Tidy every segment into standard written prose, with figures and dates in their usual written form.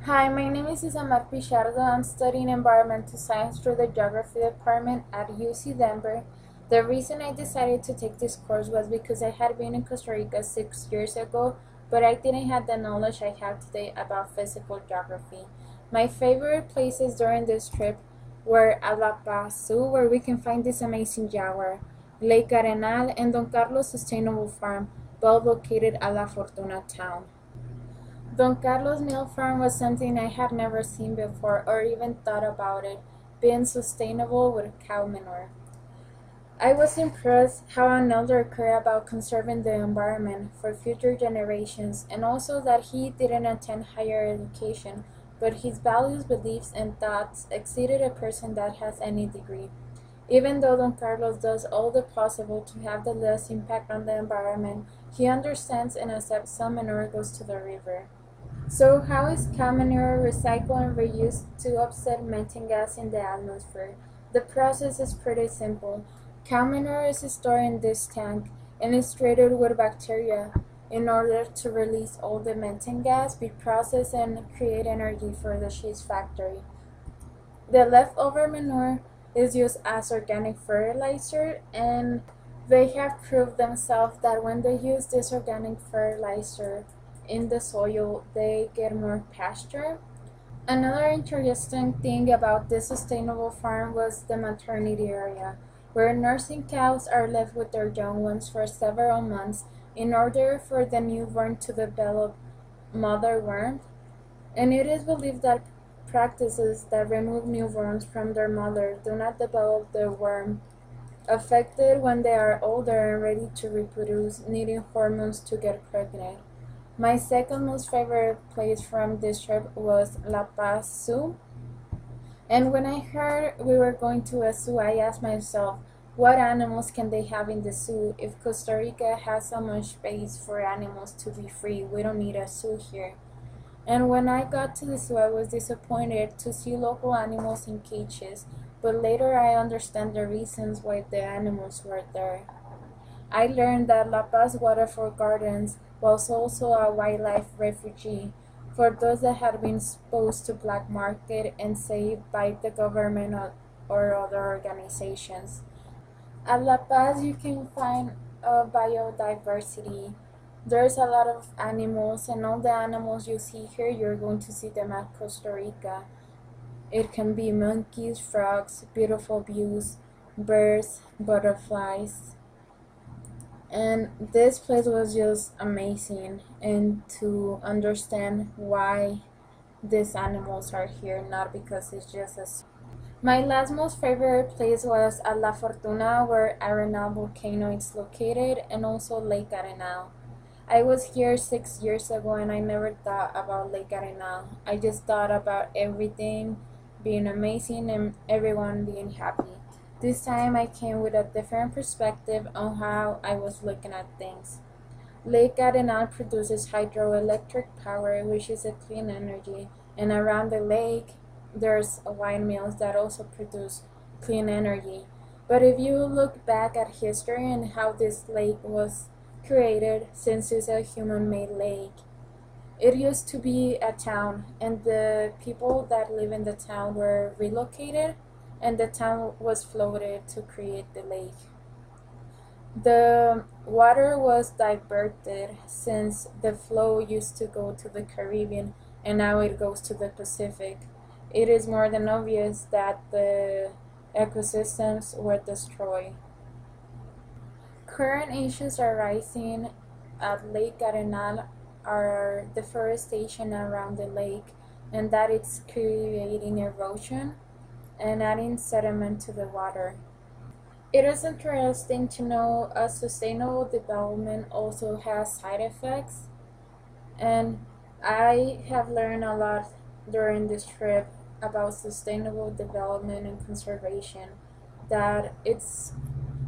Hi, my name is IssamarCRReflections. I'm studying environmental science through the geography department at UC Denver. The reason I decided to take this course was because I had been in Costa Rica 6 years ago, but I didn't have the knowledge I have today about physical geography. My favorite places during this trip were at La Paz Zoo, where we can find this amazing jaguar, Lake Arenal, and Don Carlos Sustainable Farm, both located at La Fortuna town. Don Carlos Mill Farm was something I had never seen before or even thought about it, being sustainable with cow manure. I was impressed how an elder cared about conserving the environment for future generations and also that he didn't attend higher education, but his values, beliefs, and thoughts exceeded a person that has any degree. Even though Don Carlos does all the possible to have the less impact on the environment, he understands and accepts some manure goes to the river. So how is cow manure recycled and reused to offset methane gas in the atmosphere? The process is pretty simple. Cow manure is stored in this tank and is treated with bacteria in order to release all the methane gas, be processed, and create energy for the cheese factory. The leftover manure is used as organic fertilizer, and they have proved themselves that when they use this organic fertilizer in the soil, they get more pasture. Another interesting thing about this sustainable farm was the maternity area, where nursing cows are left with their young ones for several months in order for the newborn to develop mother warmth, and it is believed that practices that remove newborns from their mother do not develop the worm affected when they are older and ready to reproduce, needing hormones to get pregnant. My second most favorite place from this trip was La Paz Zoo, and when I heard we were going to a zoo, I asked myself, what animals can they have in the zoo? If Costa Rica has so much space for animals to be free, we don't need a zoo here. And when I got to the zoo, I was disappointed to see local animals in cages, but later I understand the reasons why the animals were there. I learned that La Paz Waterford Gardens was also a wildlife refuge for those that had been exposed to black market and saved by the government or other organizations. At La Paz, you can find biodiversity. There's a lot of animals, and all the animals you see here, you're going to see them at Costa Rica. It can be monkeys, frogs, beautiful views, birds, butterflies. And this place was just amazing, and to understand why these animals are here, not because it's just a zoo. My last most favorite place was at La Fortuna, where Arenal volcano is located, and also Lake Arenal. I was here 6 years ago and I never thought about Lake Arenal. I just thought about everything being amazing and everyone being happy. This time I came with a different perspective on how I was looking at things. Lake Arenal produces hydroelectric power, which is a clean energy, and around the lake there's windmills that also produce clean energy. But if you look back at history and how this lake was created, since it's a human-made lake, it used to be a town, and the people that live in the town were relocated, and the town was floated to create the lake. The water was diverted since the flow used to go to the Caribbean and now it goes to the Pacific. It is more than obvious that the ecosystems were destroyed. Current issues arising at Lake Arenal are deforestation around the lake and that it's creating erosion and adding sediment to the water. It is interesting to know a sustainable development also has side effects, and I have learned a lot during this trip about sustainable development and conservation, that it's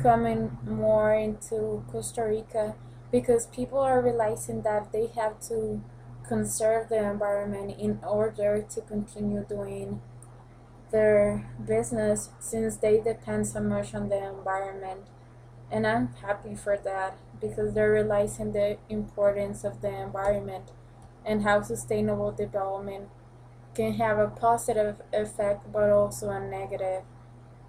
coming more into Costa Rica because people are realizing that they have to conserve the environment in order to continue doing their business since they depend so much on the environment. And I'm happy for that because they're realizing the importance of the environment and how sustainable development can have a positive effect but also a negative.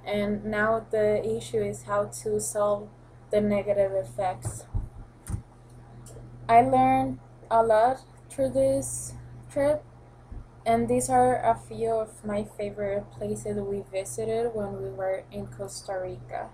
And now the issue is how to solve the negative effects. I learned a lot through this trip, and these are a few of my favorite places we visited when we were in Costa Rica.